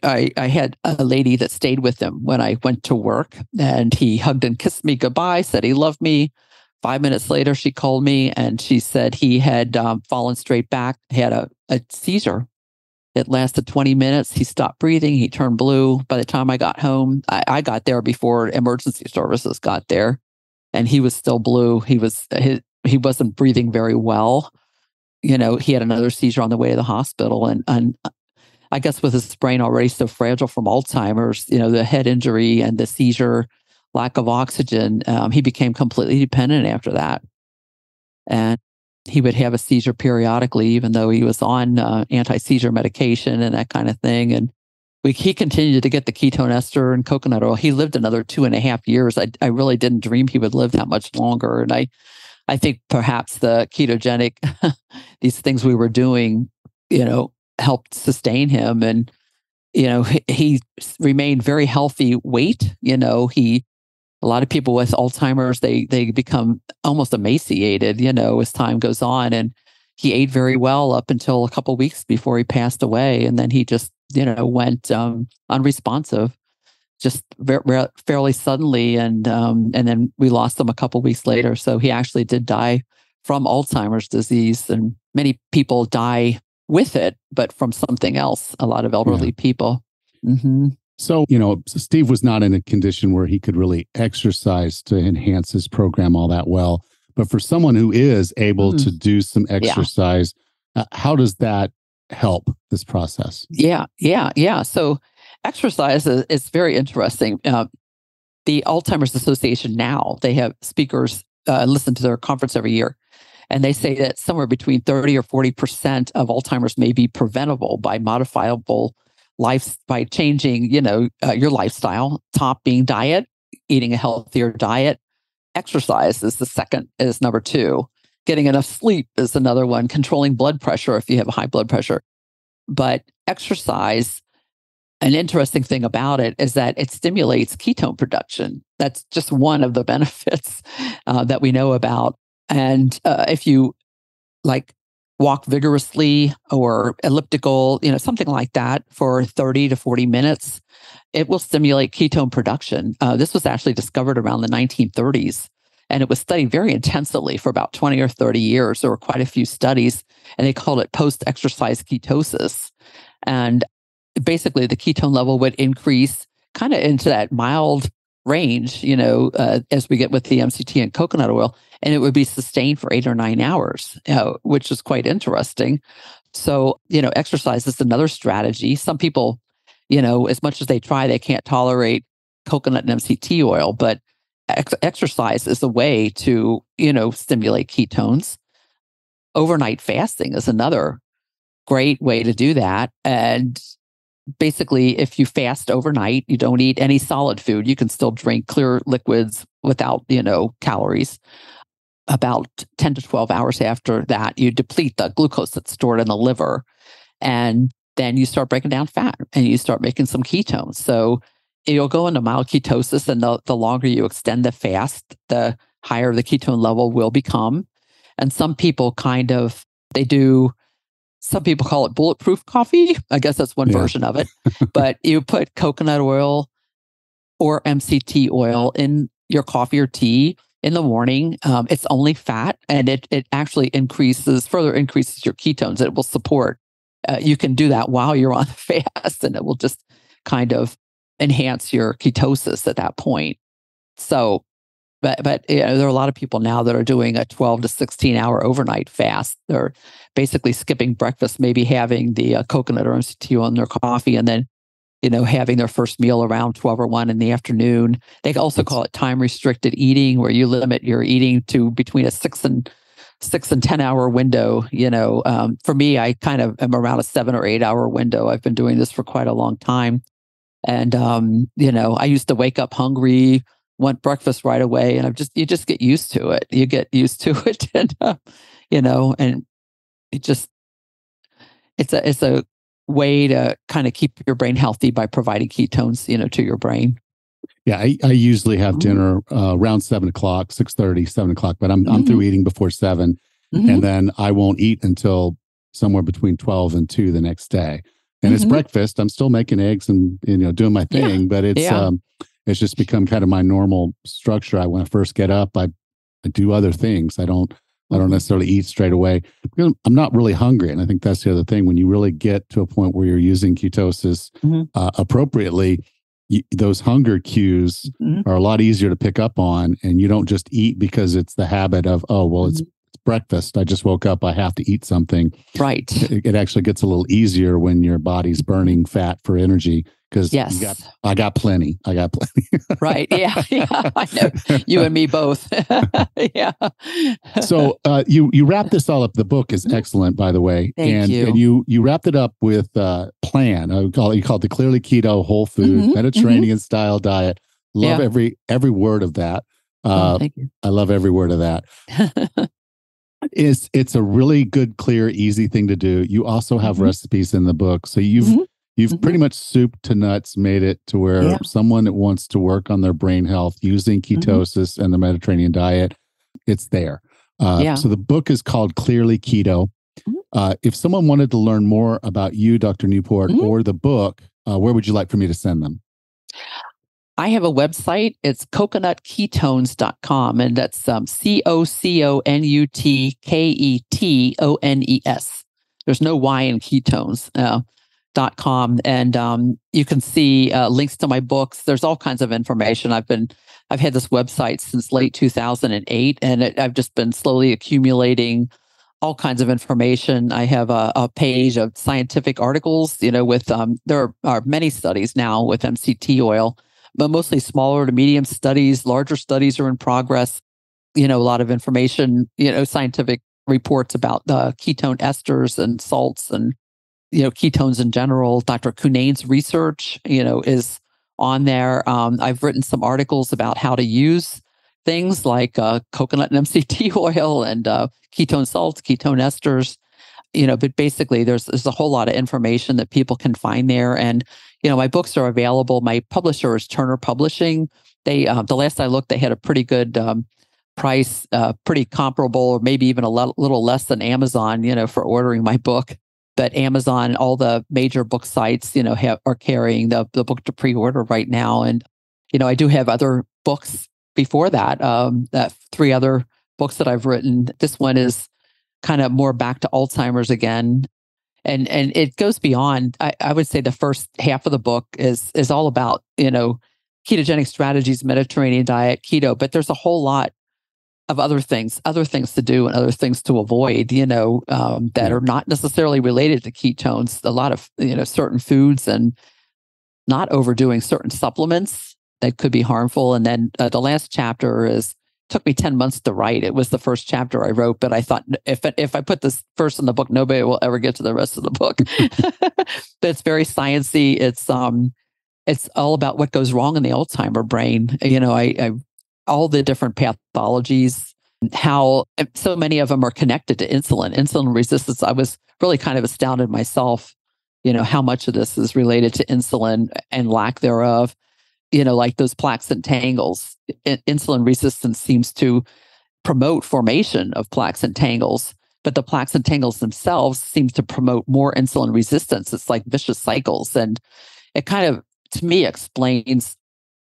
I had a lady that stayed with him when I went to work, and he hugged and kissed me goodbye, said he loved me. 5 minutes later, she called me and she said he had fallen straight back, had a seizure. It lasted 20 minutes. He stopped breathing. He turned blue. By the time I got home, I got there before emergency services got there, and he was still blue. He wasn't breathing very well. He had another seizure on the way to the hospital, and I guess with his brain already so fragile from Alzheimer's, the head injury and the seizure, lack of oxygen, he became completely dependent after that, and he would have a seizure periodically, even though he was on anti-seizure medication and that kind of thing. And he continued to get the ketone ester and coconut oil. He lived another 2.5 years. I really didn't dream he would live that much longer. And I think perhaps the ketogenic, these things we were doing, helped sustain him. And, he remained very healthy weight. A lot of people with Alzheimer's, they become almost emaciated, as time goes on. And he ate very well up until a couple of weeks before he passed away. And then he just, went unresponsive, just fairly suddenly. And then we lost him a couple of weeks later. So he actually did die from Alzheimer's disease. And many people die with it, but from something else, a lot of elderly people. Mm-hmm. So, Steve was not in a condition where he could really exercise to enhance his program all that well. But for someone who is able to do some exercise, how does that help this process? Yeah. So exercise is very interesting. The Alzheimer's Association now, they have speakers listen to their conference every year. And they say that somewhere between 30 or 40% of Alzheimer's may be preventable by modifiable by changing, your lifestyle, top being diet, eating a healthier diet. Exercise is number 2. Getting enough sleep is another one. Controlling blood pressure if you have high blood pressure. But exercise, an interesting thing about it is that it stimulates ketone production. That's just one of the benefits that we know about. And if you walk vigorously or elliptical, something like that for 30 to 40 minutes, it will stimulate ketone production. This was actually discovered around the 1930s, and it was studied very intensively for about 20 or 30 years. There were quite a few studies, and they called it post-exercise ketosis. And basically, the ketone level would increase kind of into that mild range, as we get with the MCT and coconut oil, and it would be sustained for 8 or 9 hours, which is quite interesting. So, exercise is another strategy. Some people, as much as they try, they can't tolerate coconut and MCT oil, but exercise is a way to, stimulate ketones. Overnight fasting is another great way to do that. And basically, if you fast overnight, you don't eat any solid food, you can still drink clear liquids without, calories. About 10 to 12 hours after that, you deplete the glucose that's stored in the liver. And then you start breaking down fat and you start making some ketones. So you'll go into mild ketosis, and the longer you extend the fast, the higher the ketone level will become. And some people some people call it bulletproof coffee. I guess that's one version of it. But you put coconut oil or MCT oil in your coffee or tea in the morning. It's only fat, and it actually further increases your ketones. It will support. You can do that while you're on the fast, and it will just kind of enhance your ketosis at that point. So, but there are a lot of people now that are doing a 12 to 16 hour overnight fast. They're basically skipping breakfast, maybe having the coconut or MCT oil in their coffee, and then having their first meal around 12 or 1 in the afternoon. They also call it time restricted eating, where you limit your eating to between a 6 and 10 hour window. For me, I kind of am around a 7 or 8 hour window. I've been doing this for quite a long time. And, I used to wake up hungry, want breakfast right away. And you just get used to it. You get used to it. And, and it's a way to kind of keep your brain healthy by providing ketones, to your brain. Yeah, I usually have dinner around 7 o'clock, 6:30, 7 o'clock, but I'm through eating before 7. And then I won't eat until somewhere between 12 and 2 the next day. And it's breakfast. I'm still making eggs and, doing my thing, but it's just become kind of my normal structure. When I first get up, I do other things. I don't necessarily eat straight away because I'm not really hungry. And I think that's the other thing. When you really get to a point where you're using ketosis appropriately, those hunger cues are a lot easier to pick up on, and you don't just eat because it's the habit of, it's breakfast. I just woke up. I have to eat something. Right. It actually gets a little easier when your body's burning fat for energy because I got plenty. Right. Yeah. I know. You and me both. Yeah. So you wrap this all up. The book is excellent, by the way. Thank you. And you wrapped it up with a plan. You call it the Clearly Keto Whole Food Mediterranean style diet. Love every word of that. Thank you. I love every word of that. It's a really good, clear, easy thing to do. You also have recipes in the book. So you've pretty much soup to nuts made it to where someone that wants to work on their brain health using ketosis and the Mediterranean diet, it's there. So the book is called Clearly Keto. If someone wanted to learn more about you, Dr. Newport, or the book, where would you like for me to send them? I have a website. It's coconutketones.com, and that's COCONUTKETONES. There's no Y in ketones. .com, and you can see links to my books. There's all kinds of information. I've had this website since late 2008, and I've just been slowly accumulating all kinds of information. I have a page of scientific articles, with there are many studies now with MCT oil, but mostly smaller to medium studies. Larger studies are in progress. A lot of information, scientific reports about ketone esters and salts and ketones in general. Dr. Cunane's research, is on there. I've written some articles about how to use things like coconut and MCT oil and ketone salts, ketone esters. But basically, there's a whole lot of information that people can find there. And my books are available. My publisher is Turner Publishing. They the last I looked, they had a pretty good price pretty comparable, or maybe even a little less than Amazon, for ordering my book. But Amazon, all the major book sites, are carrying the book to pre-order right now. And, I do have other books before that, that 3 other books that I've written. This one is kind of more back to Alzheimer's again. And it goes beyond. I would say the first half of the book is all about, ketogenic strategies, Mediterranean diet, keto, but there's a whole lot of other things to do and other things to avoid, that are not necessarily related to ketones. A lot of, certain foods, and not overdoing certain supplements that could be harmful. And then the last chapter took me 10 months to write. It was the first chapter I wrote, but I thought if I put this first in the book, nobody will ever get to the rest of the book. But it's very sciencey. It's all about what goes wrong in the Alzheimer brain. I all the different pathologies, how so many of them are connected to insulin resistance. I was really kind of astounded myself, how much of this is related to insulin and lack thereof. Like those plaques and tangles. Insulin resistance seems to promote formation of plaques and tangles, but the plaques and tangles themselves seem to promote more insulin resistance. It's like vicious cycles. And it kind of, to me, explains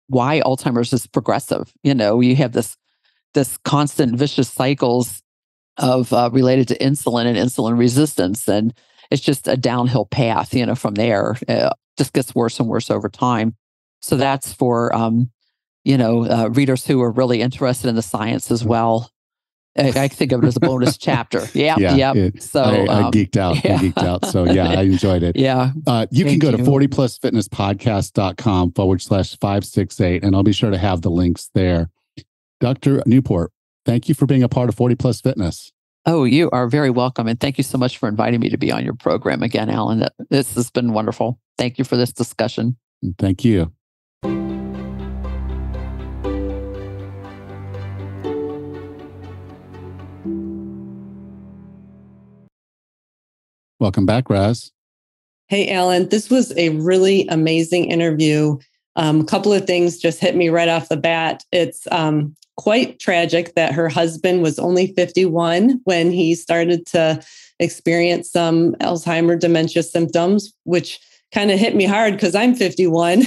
why Alzheimer's is progressive. You have this constant vicious cycles of related to insulin and insulin resistance. And it's just a downhill path, from there. Just gets worse and worse over time. So that's for, readers who are really interested in the science as well. I think of it as a bonus chapter. Yeah. So I geeked out. Yeah. I geeked out. So I enjoyed it. Yeah. You can go to 40plusfitnesspodcast.com/568, and I'll be sure to have the links there. Dr. Newport, thank you for being a part of 40 Plus Fitness. Oh, you are very welcome. And thank you so much for inviting me to be on your program again, Alan. This has been wonderful. Thank you for this discussion. Thank you. Welcome back, Raz. Hey, Alan, this was a really amazing interview. A couple of things just hit me right off the bat. It's quite tragic that her husband was only 51 when he started to experience some Alzheimer dementia symptoms, which kind of hit me hard because I'm 51.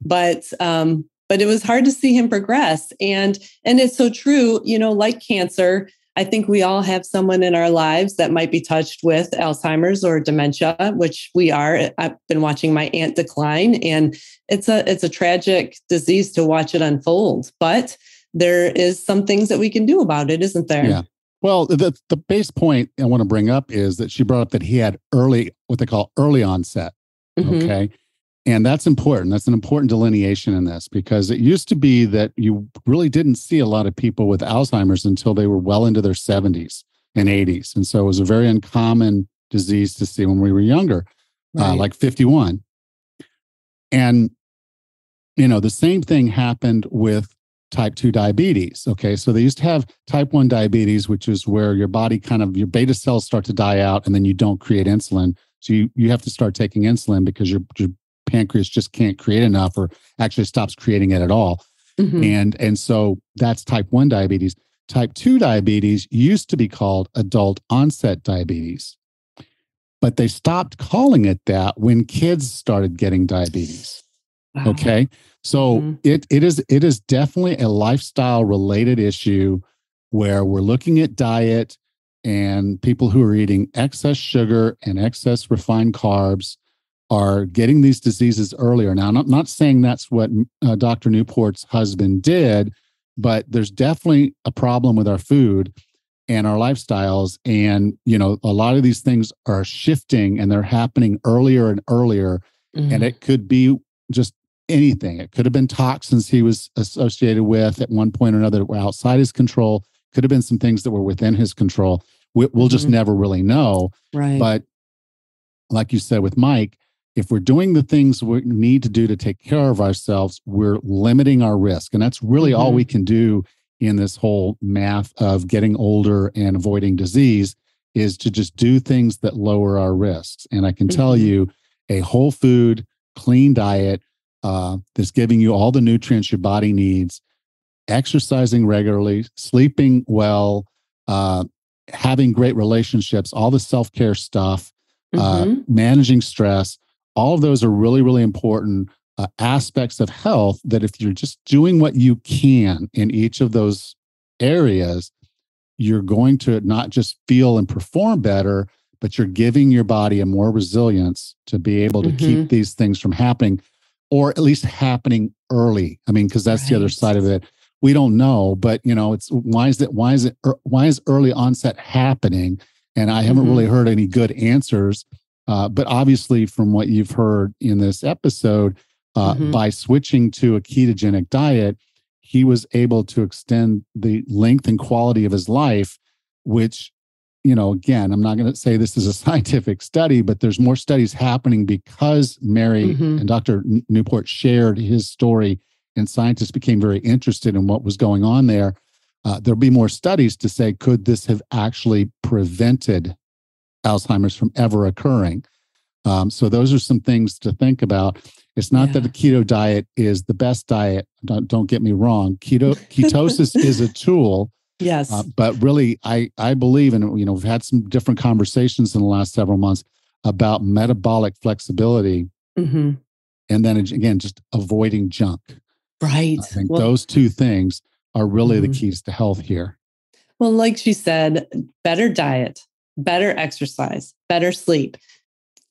But it was hard to see him progress. And it's so true, like cancer, I think we all have someone in our lives that might be touched with Alzheimer's or dementia, which we are. I've been watching my aunt decline, and it's a tragic disease to watch it unfold. But there is some things that we can do about it, isn't there? Yeah. Well, the base point I want to bring up is that she brought up that he had what they call early onset. Mm-hmm. Okay. And that's important. That's an important delineation in this, because it used to be that you really didn't see a lot of people with Alzheimer's until they were well into their 70s and 80s. And so it was a very uncommon disease to see when we were younger, right. Like 51. And, the same thing happened with type 2 diabetes. Okay. So they used to have type 1 diabetes, which is where your body your beta cells start to die out, and then you don't create insulin. So you have to start taking insulin because your pancreas just can't create enough, or actually stops creating it at all. Mm-hmm. And so that's type 1 diabetes. Type 2 diabetes used to be called adult onset diabetes, but they stopped calling it that when kids started getting diabetes. Wow. Okay. So mm-hmm. it is definitely a lifestyle related issue where we're looking at diet, and people who are eating excess sugar and excess refined carbs are getting these diseases earlier. Now, I'm not saying that's what Dr. Newport's husband did, but there's definitely a problem with our food and our lifestyles. And, a lot of these things are shifting, and they're happening earlier and earlier. Mm-hmm. And it could be just anything. It could have been toxins he was associated with at one point or another that were outside his control. Could have been some things that were within his control. We'll mm-hmm. just never really know. Right. But like you said with Mike, if we're doing the things we need to do to take care of ourselves, we're limiting our risk. And that's really mm-hmm. all we can do in this whole math of getting older and avoiding disease, is to just do things that lower our risks. And I can mm-hmm. tell you, a whole food, clean diet that's giving you all the nutrients your body needs exercising regularly, sleeping well, having great relationships, all the self-care stuff, managing stress, all of those are really, really important aspects of health that if you're just doing what you can in each of those areas, you're going to not just feel and perform better, but you're giving your body a more resilience to be able to keep these things from happening, or at least happening early. I mean, because that's the other side of it. We don't know, but it's why is early onset happening? And I haven't really heard any good answers. But obviously, from what you've heard in this episode, by switching to a ketogenic diet, he was able to extend the length and quality of his life, which, again, I'm not going to say this is a scientific study, but there's more studies happening because Mary and Dr. Newport shared his story and scientists became very interested in what was going on there. There'll be more studies to say, could this have actually prevented Alzheimer's from ever occurring? So those are some things to think about. It's not that the keto diet is the best diet. Don't get me wrong. Ketosis is a tool. Yes. But really, I believe, and we've had some different conversations in the last several months about metabolic flexibility. And then again, just avoiding junk. Right. I think those two things are really the keys to health here. Well, like she said, better diet, better exercise, better sleep.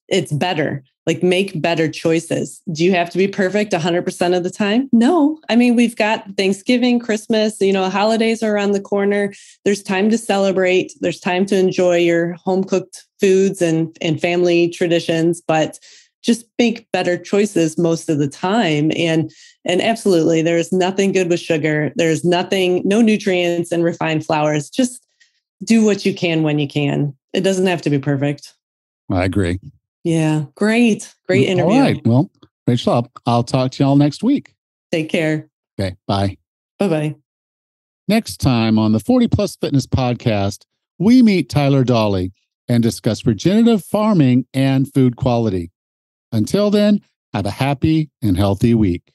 It's better. Like, make better choices. Do you have to be perfect 100% of the time? No. I mean, we've got Thanksgiving, Christmas, holidays are around the corner. There's time to celebrate. There's time to enjoy your home cooked foods and family traditions, but just make better choices most of the time. And absolutely, there's nothing good with sugar. There's no nutrients in refined flours. Just do what you can when you can. It doesn't have to be perfect. I agree. Yeah. Great interview. All right. Well, Rachel, I'll talk to y'all next week. Take care. Okay. Bye. Bye-bye. Next time on the 40 Plus Fitness Podcast, we meet Tyler Dawley and discuss regenerative farming and food quality. Until then, have a happy and healthy week.